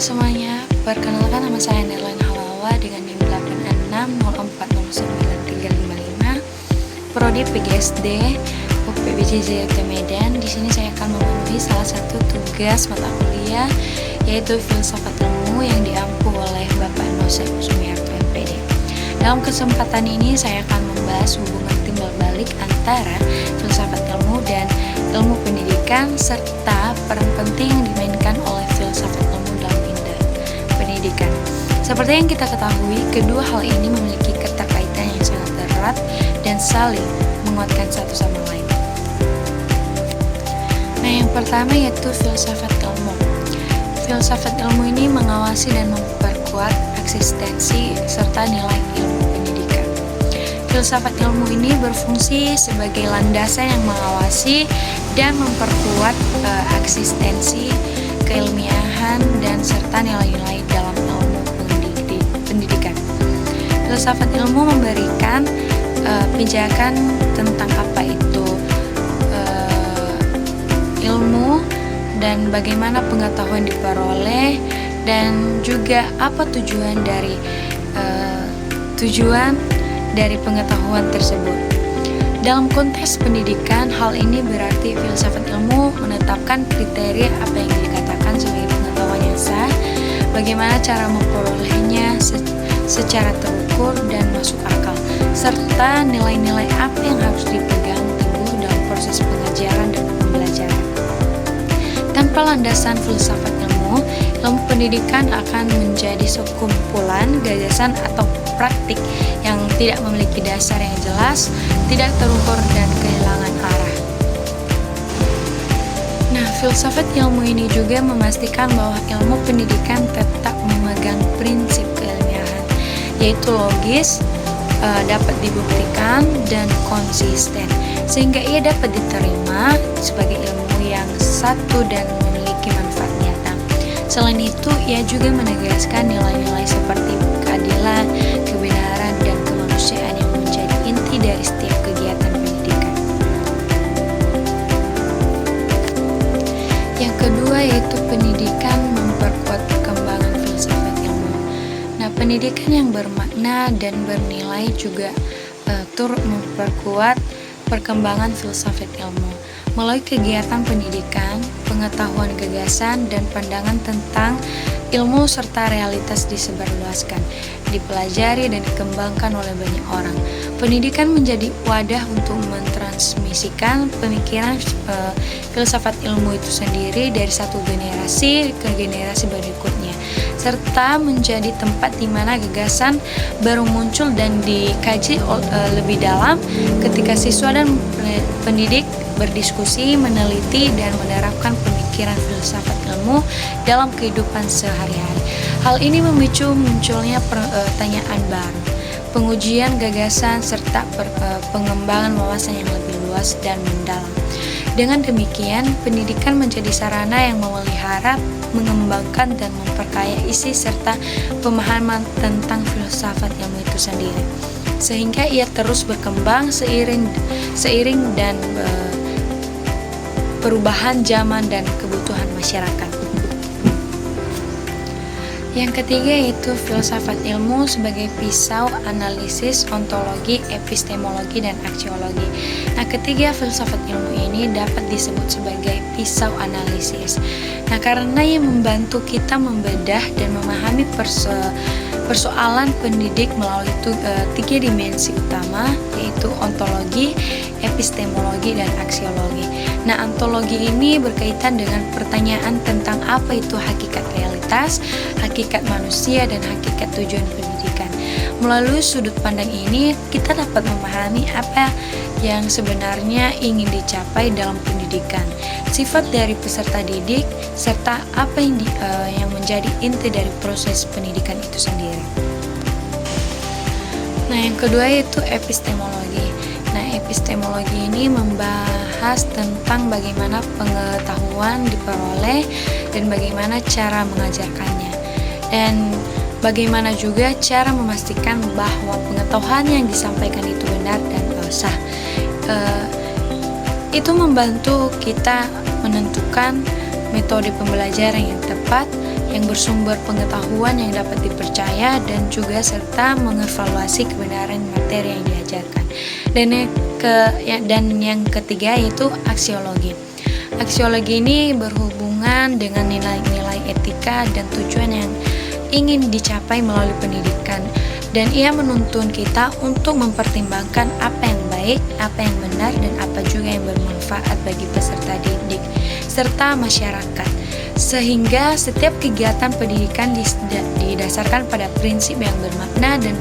semuanya, perkenalkan nama saya Nerlina Halawa dengan NIM 8604093555, Prodi PGSD UPBJ Medan. Di sini saya akan memenuhi salah satu tugas mata kuliah yaitu filsafat ilmu yang diampu oleh Bapak Nosef Sumiarto MPD. Dalam kesempatan ini saya akan membahas hubungan timbal balik antara filsafat ilmu dan ilmu pendidikan serta peran penting yang dimainkan oleh filsafat ilmu dalam pendidikan. Seperti yang kita ketahui, kedua hal ini memiliki keterkaitan yang sangat erat dan saling menguatkan satu sama lain. Nah, yang pertama yaitu filsafat ilmu. Filsafat ilmu ini mengawasi dan memperkuat eksistensi serta nilai ilmu pendidikan. Filsafat ilmu ini berfungsi sebagai landasan yang mengawasi dan memperkuat eksistensi, keilmiahan, dan serta nilai-nilai dalam ilmu pendidikan. Filsafat ilmu memberikan pijakan tentang apa itu ilmu dan bagaimana pengetahuan diperoleh dan juga apa tujuan dari pengetahuan tersebut. Dalam konteks pendidikan, hal ini berarti filsafat ilmu menetapkan kriteria apa yang dikatakan sebagai pengetahuan yang sah, bagaimana cara memperolehnya secara terukur dan masuk akal, serta nilai-nilai apa yang harus dipegang teguh dalam proses pengajaran dan pembelajaran. Tanpa landasan filsafat ilmu pendidikan akan menjadi sekumpulan gagasan atau praktik yang tidak memiliki dasar yang jelas, tidak terukur, dan kehilangan arah. Nah, filsafat ilmu ini juga memastikan bahwa ilmu pendidikan tetap memegang prinsip keilmiahan, yaitu logis, dapat dibuktikan, dan konsisten, sehingga ia dapat diterima sebagai ilmu yang satu dan memiliki manfaat nyata. Selain itu, ia juga menegaskan nilai-nilai seperti keadilan, kebenaran, dan kemanusiaan yang menjadi inti dari setiap kegiatan pendidikan. Yang kedua yaitu pendidikan memperkuat perkembangan filsafat ilmu. Nah, pendidikan yang bermakna dan bernilai juga turut memperkuat perkembangan filsafat ilmu. Melalui kegiatan pendidikan, pengetahuan gagasan, dan pandangan tentang ilmu serta realitas disebarluaskan, dipelajari, dan dikembangkan oleh banyak orang. Pendidikan menjadi wadah untuk mentransmisikan pemikiran filsafat ilmu itu sendiri dari satu generasi ke generasi berikutnya, serta menjadi tempat di mana gagasan baru muncul dan dikaji lebih dalam ketika siswa dan pendidik berdiskusi, meneliti, dan menerapkan pemikiran filsafat ilmu dalam kehidupan sehari-hari. Hal ini memicu munculnya pertanyaan baru, pengujian gagasan, serta pengembangan wawasan yang lebih luas dan mendalam. Dengan demikian, pendidikan menjadi sarana yang memelihara, mengembangkan, dan memperkaya isi serta pemahaman tentang filsafat ilmu itu sendiri, sehingga ia terus berkembang seiring dan perubahan zaman dan kebutuhan masyarakat. Yang ketiga yaitu filsafat ilmu sebagai pisau analisis, ontologi, epistemologi, dan aksiologi. Nah, ketiga filsafat ilmu ini dapat disebut sebagai pisau analisis. Nah, karena ia membantu kita membedah dan memahami persoalan pendidik melalui tiga dimensi utama, yaitu ontologi, epistemologi, dan aksiologi. Nah, ontologi ini berkaitan dengan pertanyaan tentang apa itu hakikat realitas, hakikat manusia, dan hakikat tujuan pendidikan. Melalui sudut pandang ini, kita dapat memahami apa yang sebenarnya ingin dicapai dalam pendidikan, sifat dari peserta didik, serta apa yang menjadi inti dari proses pendidikan itu sendiri. Nah, yang kedua yaitu epistemologi. Nah, epistemologi ini membahas tentang bagaimana pengetahuan diperoleh dan bagaimana cara mengajarkannya, dan bagaimana juga cara memastikan bahwa pengetahuan yang disampaikan itu benar dan sah. Itu membantu kita menentukan metode pembelajaran yang tepat yang bersumber pengetahuan yang dapat dipercaya, dan juga serta mengevaluasi kebenaran materi yang diajarkan. Dan yang ketiga yaitu aksiologi. Aksiologi ini berhubungan dengan nilai-nilai etika dan tujuan yang ingin dicapai melalui pendidikan, dan ia menuntun kita untuk mempertimbangkan apa yang baik, apa yang benar, dan apa juga yang bermanfaat bagi peserta didik serta masyarakat, sehingga setiap kegiatan pendidikan didasarkan pada prinsip yang bermakna dan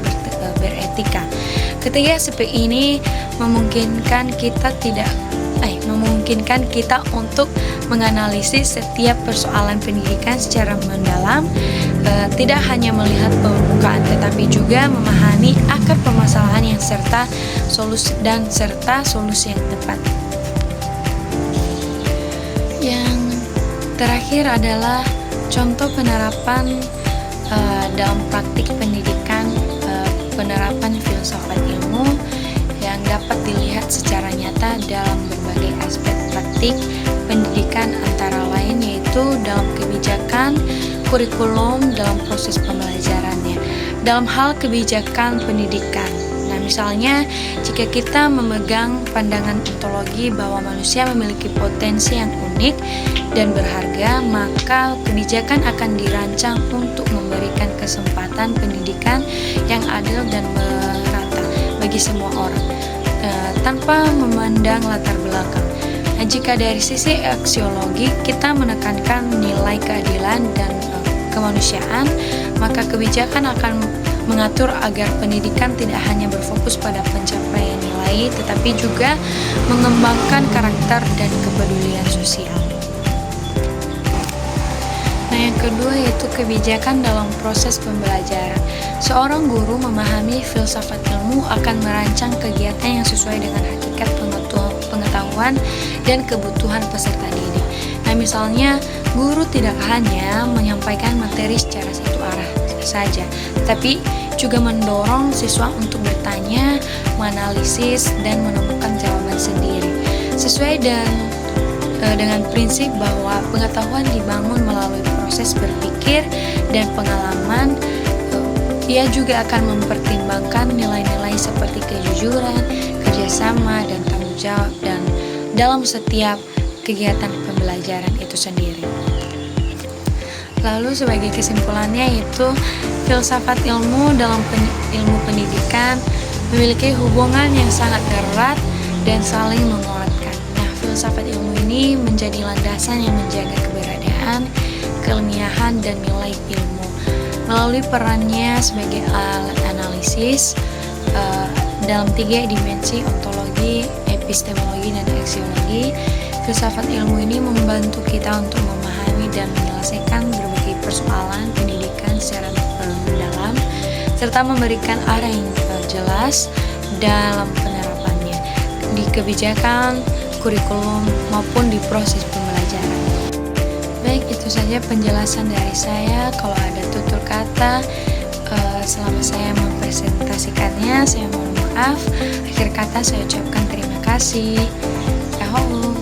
beretika. Ketiga aspek ini memungkinkan kita untuk menganalisis setiap persoalan pendidikan secara mendalam, tidak hanya melihat permukaan tetapi juga memahami akar permasalahan serta solusi yang tepat. Yang terakhir adalah contoh penerapan dalam praktik pendidikan, penerapan filsafat ilmu yang dapat dilihat secara nyata dalam berbagai aspek praktik pendidikan, antara lain yaitu dalam kebijakan kurikulum dalam proses pembelajarannya, dalam hal kebijakan pendidikan. Nah, misalnya jika kita memegang pandangan ontologi bahwa manusia memiliki potensi yang unik dan berharga, maka kebijakan akan dirancang untuk memberikan kesempatan pendidikan yang adil dan merata bagi semua orang, tanpa memandang latar belakang. Nah, jika dari sisi aksiologi kita menekankan nilai keadilan dan kemanusiaan, maka kebijakan akan mengatur agar pendidikan tidak hanya berfokus pada pencapaian nilai, tetapi juga mengembangkan karakter dan kepedulian sosial. Nah, yang kedua yaitu kebijakan dalam proses pembelajaran. Seorang guru memahami filsafat ilmu akan merancang kegiatan yang sesuai dengan hakikat pengetahuan dan kebutuhan peserta didik. Nah, misalnya guru tidak hanya menyampaikan materi secara satu arah saja, tetapi juga mendorong siswa untuk bertanya, menganalisis, dan menemukan jawaban sendiri. Sesuai dengan prinsip bahwa pengetahuan dibangun melalui proses berpikir dan pengalaman, ia juga akan mempertimbangkan nilai-nilai seperti kejujuran, kerjasama, dan tanggung jawab dalam setiap kegiatan pembelajaran itu sendiri. Lalu sebagai kesimpulannya yaitu filsafat ilmu dalam ilmu pendidikan memiliki hubungan yang sangat erat dan saling menguatkan. Nah, filsafat ilmu ini menjadi landasan yang menjaga keberadaan, keilmiahan, dan nilai ilmu. Melalui perannya sebagai alat analisis dalam 3 dimensi ontologi, epistemologi, dan aksiologi, filsafat ilmu ini membantu kita untuk memahami dan menyelesaikan berbagai persoalan pendidikan secara mendalam, serta memberikan arah yang jelas dalam penerapannya di kebijakan, kurikulum, maupun di proses pembelajaran. Baik, itu saja penjelasan dari saya. Kalau ada tutur kata selama saya mempresentasikannya, saya mohon maaf. Akhir kata saya ucapkan terima kasih. Yahoo.